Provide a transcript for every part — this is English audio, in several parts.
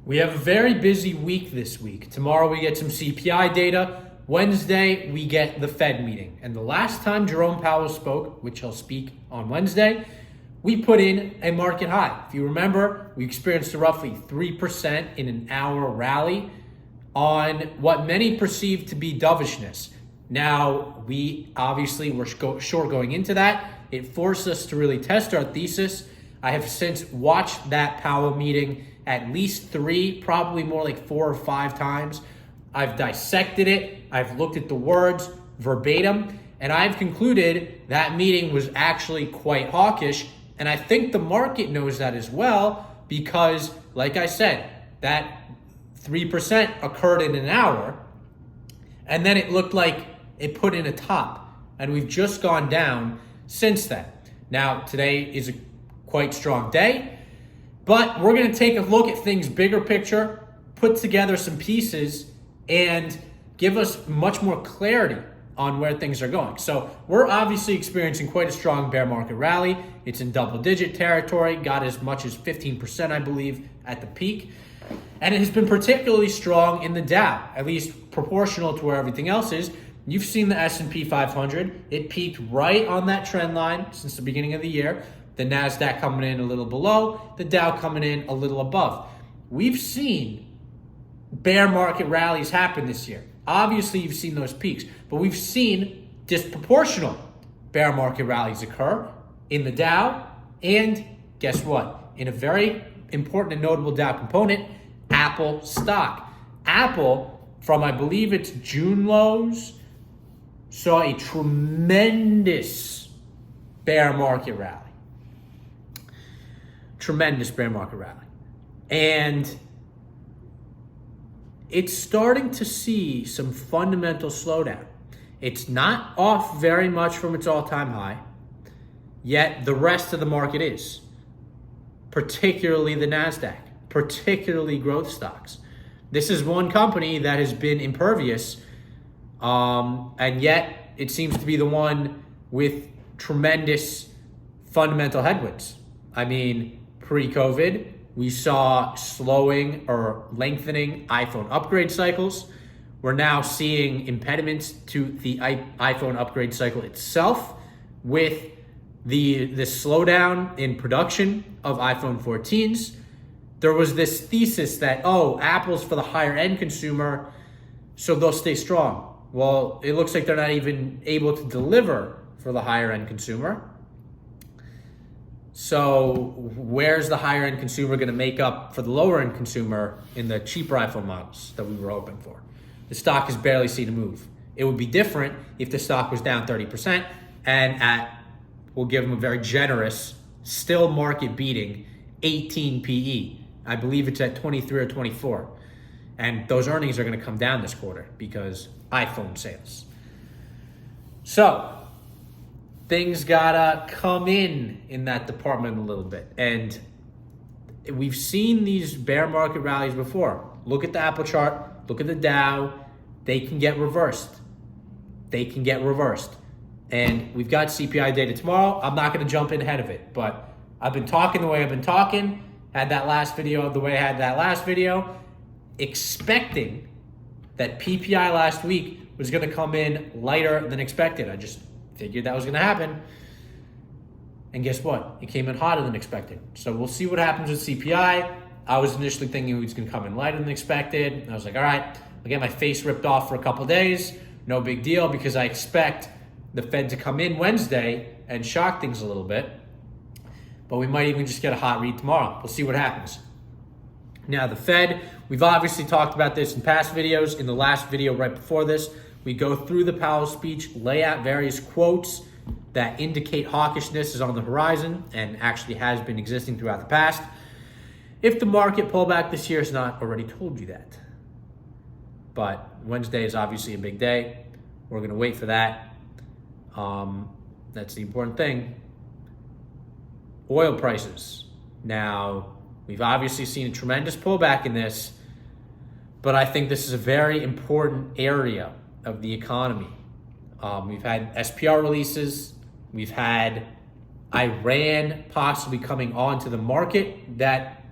We have a very busy week this week. Tomorrow we get some CPI data. Wednesday we get the Fed meeting. And the last time Jerome Powell spoke, which he'll speak on Wednesday, we put in a market high. If you remember, we experienced a roughly 3% in an hour rally on what many perceived to be dovishness. Now, we obviously were short going into that. It forced us to really test our thesis. I have since watched that Powell meeting at least 3, probably more like 4 or 5 times. I've dissected it. I've looked at the words verbatim, and I've concluded that meeting was actually quite hawkish. And I think the market knows that as well because, like I said, that 3% occurred in an hour, and then it looked like it put in a top, and we've just gone down since then. Now, today is a quite strong day, but we're going to take a look at things bigger picture, put together some pieces, and give us much more clarity on where things are going. So we're obviously experiencing quite a strong bear market rally. It's in double-digit territory, got as much as 15%, I believe, at the peak. And it has been particularly strong in the Dow, at least proportional to where everything else is. You've seen the S&P 500. It peaked right on that trend line since the beginning of the year. The NASDAQ coming in a little below, the Dow coming in a little above. We've seen bear market rallies happen this year. Obviously, you've seen those peaks, but we've seen disproportional bear market rallies occur in the Dow, and guess what? In a very important and notable Dow component, Apple stock. Apple, from I believe it's June lows, saw a tremendous bear market rally. Tremendous bear market rally. And it's starting to see some fundamental slowdown. It's not off very much from its all-time high, yet the rest of the market is, particularly the NASDAQ, particularly growth stocks. This is one company that has been impervious, and yet it seems to be the one with tremendous fundamental headwinds. I mean, pre-COVID, we saw slowing or lengthening iPhone upgrade cycles. We're now seeing impediments to the iPhone upgrade cycle itself with the slowdown in production of iPhone 14s. There was this thesis that, Apple's for the higher end consumer, so they'll stay strong. Well, it looks like they're not even able to deliver for the higher end consumer. So where's the higher end consumer going to make up for the lower end consumer in the cheaper iPhone models that we were hoping for? The stock has barely seen a move. It would be different if the stock was down 30% and we'll give them a very generous, still market beating 18 PE. I believe it's at 23 or 24. And those earnings are going to come down this quarter because iPhone sales. So things gotta come in that department a little bit. And we've seen these bear market rallies before. Look at the Apple chart, look at the Dow. They can get reversed. And we've got CPI data tomorrow. I'm not gonna jump in ahead of it, but I've been talking the way I've been talking, had that last video the way I had that last video, expecting that PPI last week was gonna come in lighter than expected. I just figured that was going to happen. And guess what? It came in hotter than expected. So we'll see what happens with CPI. I was initially thinking it was going to come in lighter than expected. And I was like, all right, I'll get my face ripped off for a couple days. No big deal because I expect the Fed to come in Wednesday and shock things a little bit. But we might even just get a hot read tomorrow. We'll see what happens. Now, the Fed, we've obviously talked about this in past videos. In the last video right before this, we go through the Powell speech, lay out various quotes that indicate hawkishness is on the horizon and actually has been existing throughout the past. If the market pullback this year has not already told you that. But Wednesday is obviously a big day. We're going to wait for that. That's the important thing. Oil prices. Now, we've obviously seen a tremendous pullback in this, but I think this is a very important area of the economy. We've had SPR releases. We've had Iran possibly coming onto the market that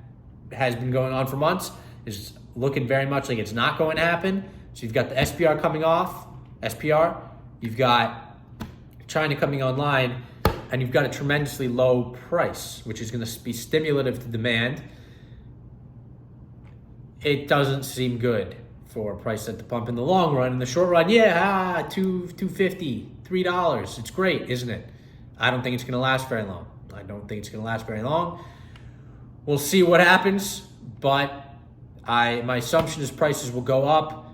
has been going on for months. is looking very much like it's not going to happen. So you've got the SPR coming off, SPR. You've got China coming online, and you've got a tremendously low price, which is going to be stimulative to demand. It doesn't seem good for a price at the pump in the long run. In the short run, yeah, $2.50, $3. It's great, isn't it? I don't think it's going to last very long. We'll see what happens, but my assumption is prices will go up.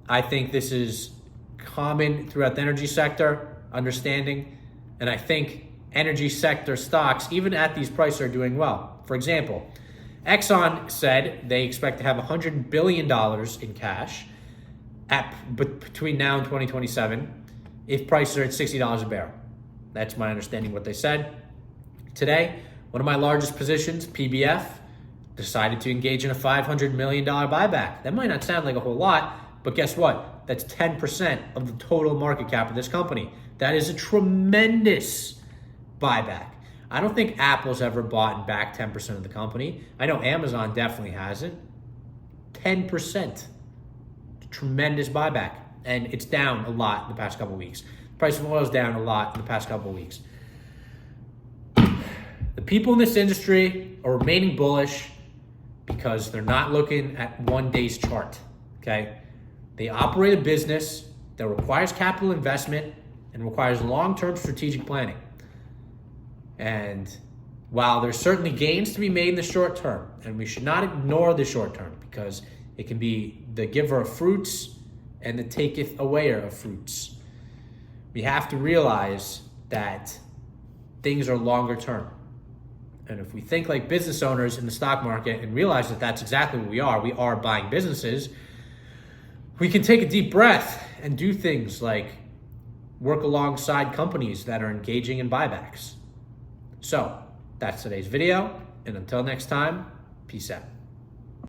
I think this is common throughout the energy sector, understanding, and I think energy sector stocks, even at these prices, are doing well. For example, Exxon said they expect to have $100 billion in cash between now and 2027 if prices are at $60 a barrel. That's my understanding what they said. Today, one of my largest positions, PBF, decided to engage in a $500 million buyback. That might not sound like a whole lot, but guess what? That's 10% of the total market cap of this company. That is a tremendous buyback. I don't think Apple's ever bought back 10% of the company. I know Amazon definitely hasn't. 10%. Tremendous buyback. And it's down a lot in the past couple of weeks. The price of oil is down a lot in the past couple of weeks. The people in this industry are remaining bullish because they're not looking at one day's chart, okay? They operate a business that requires capital investment and requires long-term strategic planning. And while there's certainly gains to be made in the short term, and we should not ignore the short term because it can be the giver of fruits and the taketh awayer of fruits, we have to realize that things are longer term. And if we think like business owners in the stock market and realize that that's exactly what we are buying businesses, we can take a deep breath and do things like work alongside companies that are engaging in buybacks. So that's today's video. And until next time, peace out.